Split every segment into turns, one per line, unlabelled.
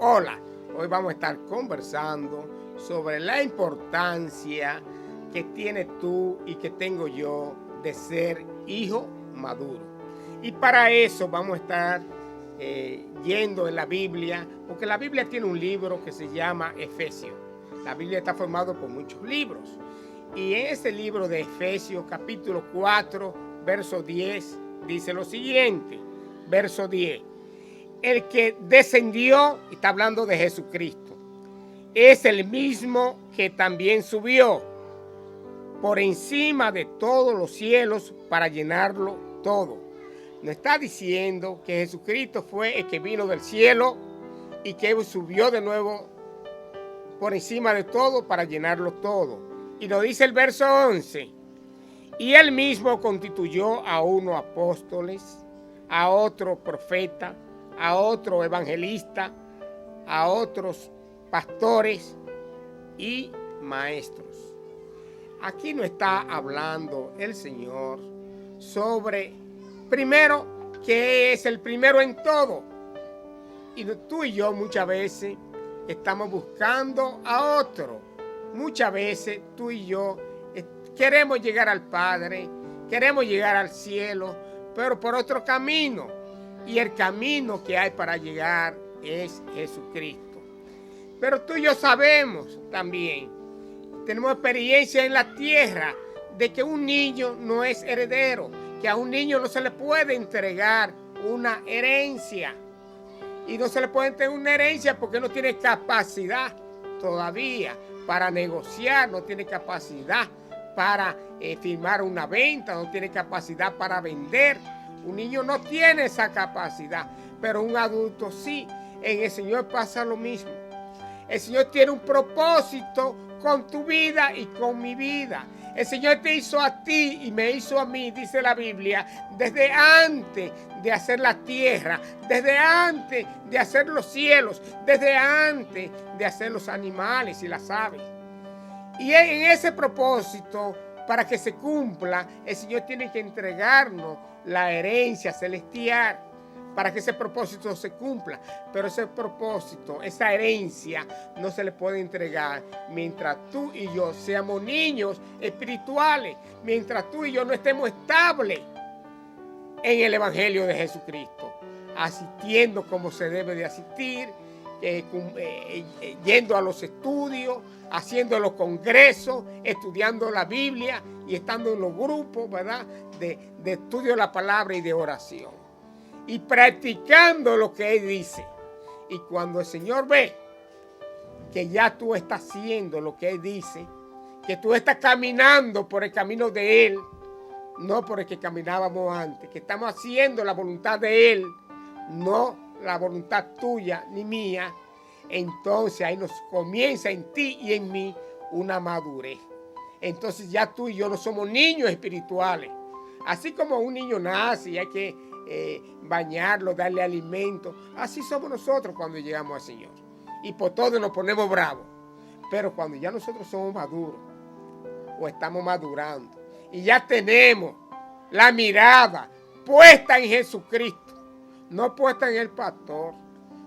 Hola, hoy vamos a estar conversando sobre la importancia que tienes tú y que tengo yo de ser hijo maduro. Y para eso vamos a estar yendo en la Biblia, porque la Biblia tiene un libro que se llama Efesios. La Biblia está formada por muchos libros. Y en este libro de Efesios, capítulo 4, verso 10, dice lo siguiente, verso 10. El que descendió, está hablando de Jesucristo, es el mismo que también subió por encima de todos los cielos para llenarlo todo. Nos está diciendo que Jesucristo fue el que vino del cielo y que subió de nuevo por encima de todo para llenarlo todo. Y nos dice el verso 11, y él mismo constituyó a unos apóstoles, a otro profeta, a otro evangelista, a otros pastores y maestros. Aquí nos está hablando el Señor sobre, primero, que es el primero en todo. Y tú y yo muchas veces estamos buscando a otro. Muchas veces tú y yo queremos llegar al Padre, queremos llegar al cielo, pero por otro camino. Y el camino que hay para llegar es Jesucristo. Pero tú y yo sabemos también, tenemos experiencia en la tierra de que un niño no es heredero, que a un niño no se le puede entregar una herencia. Y no se le puede entregar una herencia porque no tiene capacidad todavía para negociar, no tiene capacidad para firmar una venta, no tiene capacidad para vender. Un niño no tiene esa capacidad, pero un adulto sí. En el Señor pasa lo mismo. El Señor tiene un propósito con tu vida y con mi vida. El Señor te hizo a ti y me hizo a mí, dice la Biblia, desde antes de hacer la tierra, desde antes de hacer los cielos, desde antes de hacer los animales y las aves. Y en ese propósito, para que se cumpla, el Señor tiene que entregarnos la herencia celestial para que ese propósito se cumpla. Pero ese propósito, esa herencia, no se le puede entregar mientras tú y yo seamos niños espirituales, mientras tú y yo no estemos estables en el Evangelio de Jesucristo, asistiendo como se debe de asistir, yendo a los estudios, haciendo los congresos, estudiando la Biblia y estando en los grupos, ¿verdad?, de estudio de la palabra y de oración. Y practicando lo que Él dice. Y cuando el Señor ve que ya tú estás haciendo lo que Él dice, que tú estás caminando por el camino de Él, no por el que caminábamos antes, que estamos haciendo la voluntad de Él, no la voluntad tuya ni mía, entonces ahí nos comienza en ti y en mí una madurez. Entonces ya tú y yo no somos niños espirituales. Así como un niño nace y hay que bañarlo, darle alimento, así somos nosotros cuando llegamos al Señor. Y por todo nos ponemos bravos. Pero cuando ya nosotros somos maduros o estamos madurando y ya tenemos la mirada puesta en Jesucristo, no puesta en el pastor,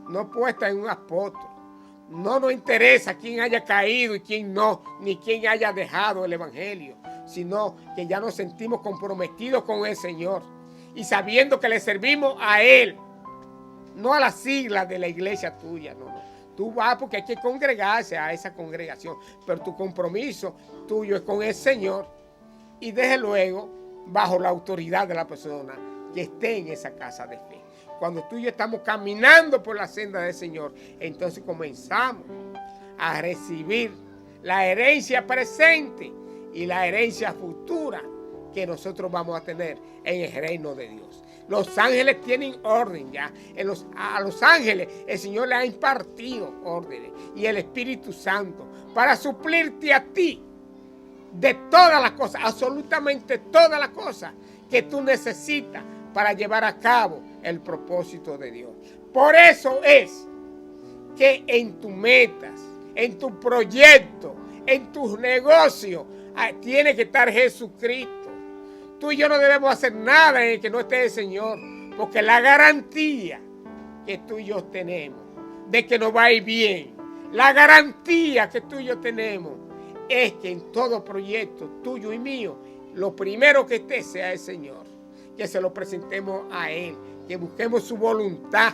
no puesta en un apóstol. No nos interesa quién haya caído y quién no, ni quién haya dejado el Evangelio, sino que ya nos sentimos comprometidos con el Señor y sabiendo que le servimos a Él, no a las siglas de la iglesia tuya, no. Tú vas porque hay que congregarse a esa congregación, pero tu compromiso tuyo es con el Señor y desde luego bajo la autoridad de la persona que esté en esa casa de fe. Cuando tú y yo estamos caminando por la senda del Señor, entonces comenzamos a recibir la herencia presente y la herencia futura que nosotros vamos a tener en el reino de Dios. Los ángeles tienen orden ya. A los ángeles el Señor le ha impartido órdenes y el Espíritu Santo para suplirte a ti de todas las cosas, absolutamente todas las cosas que tú necesitas para llevar a cabo el propósito de Dios. Por eso es que en tus metas, en tu proyecto, en tus negocios, tiene que estar Jesucristo. Tú y yo no debemos hacer nada en el que no esté el Señor, porque la garantía que tú y yo tenemos de que nos va a ir bien. La garantía que tú y yo tenemos es que en todo proyecto tuyo y mío, lo primero que esté sea el Señor. Que se lo presentemos a Él, que busquemos su voluntad.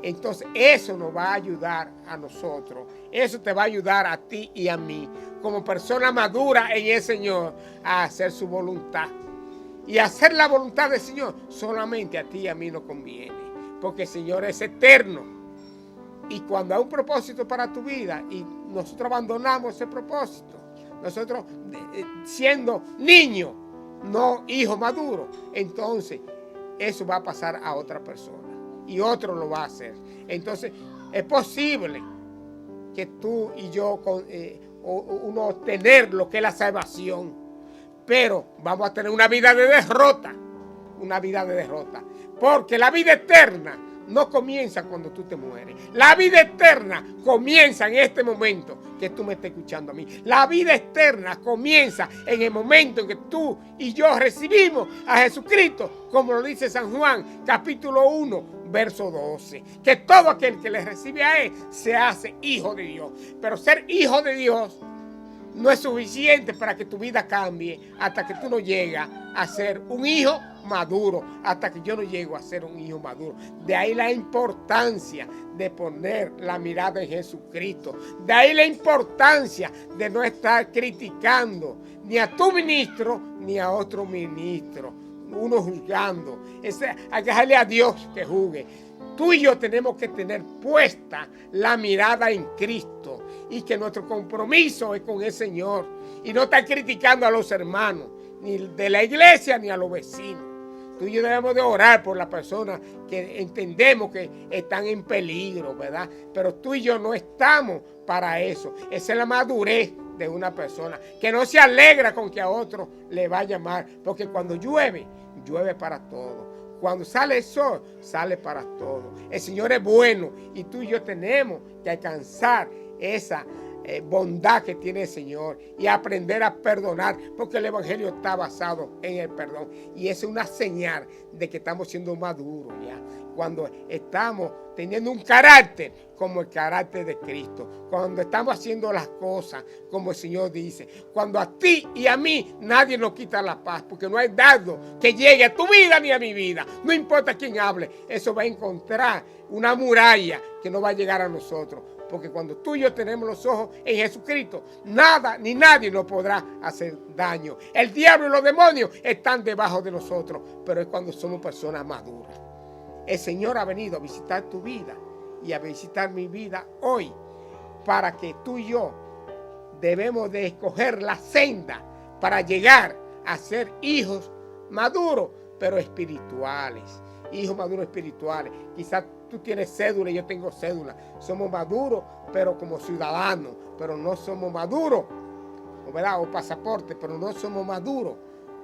Entonces eso nos va a ayudar a nosotros. Eso te va a ayudar a ti y a mí, como persona madura en el Señor, a hacer su voluntad. Y hacer la voluntad del Señor solamente a ti y a mí nos conviene. Porque el Señor es eterno. Y cuando hay un propósito para tu vida y nosotros abandonamos ese propósito, nosotros siendo niños, no hijos maduros, entonces eso va a pasar a otra persona y otro lo va a hacer. Entonces es posible que tú y yo uno tener lo que es la salvación, pero vamos a tener una vida de derrota, porque la vida eterna no comienza cuando tú te mueres. La vida eterna comienza en este momento que tú me estás escuchando a mí. La vida eterna comienza en el momento en que tú y yo recibimos a Jesucristo, como lo dice San Juan, capítulo 1, verso 12. Que todo aquel que le recibe a Él se hace hijo de Dios. Pero ser hijo de Dios no es suficiente para que tu vida cambie hasta que tú no llegas a ser un hijo maduro, hasta que yo no llego a ser un hijo maduro. De ahí la importancia de poner la mirada en Jesucristo. De ahí la importancia de no estar criticando ni a tu ministro ni a otro ministro, uno juzgando. Hay que dejarle a Dios que juzgue. Tú y yo tenemos que tener puesta la mirada en Cristo y que nuestro compromiso es con el Señor y no estar criticando a los hermanos, ni de la iglesia ni a los vecinos. Tú y yo debemos de orar por las personas que entendemos que están en peligro, ¿verdad? Pero tú y yo no estamos para eso. Esa es la madurez de una persona, que no se alegra con que a otro le vaya mal, porque cuando llueve, llueve para todos. Cuando sale el sol, sale para todos. El Señor es bueno y tú y yo tenemos que alcanzar esa bondad que tiene el Señor y aprender a perdonar, porque el Evangelio está basado en el perdón. Y esa es una señal de que estamos siendo maduros ya. Cuando estamos teniendo un carácter como el carácter de Cristo. Cuando estamos haciendo las cosas como el Señor dice. Cuando a ti y a mí nadie nos quita la paz. Porque no hay dardo que llegue a tu vida ni a mi vida. No importa quién hable. Eso va a encontrar una muralla que no va a llegar a nosotros. Porque cuando tú y yo tenemos los ojos en Jesucristo, nada ni nadie nos podrá hacer daño. El diablo y los demonios están debajo de nosotros. Pero es cuando somos personas maduras. El Señor ha venido a visitar tu vida y a visitar mi vida hoy, para que tú y yo debemos de escoger la senda para llegar a ser hijos maduros, pero espirituales. Hijos maduros espirituales. Quizás tú tienes cédula y yo tengo cédula. Somos maduros, pero como ciudadanos, pero no somos maduros, ¿verdad? O pasaporte, pero no somos maduros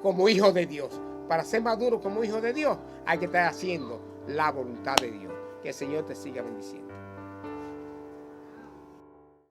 como hijos de Dios. Para ser maduro como hijo de Dios, hay que estar haciendo la voluntad de Dios. Que el Señor te siga bendiciendo.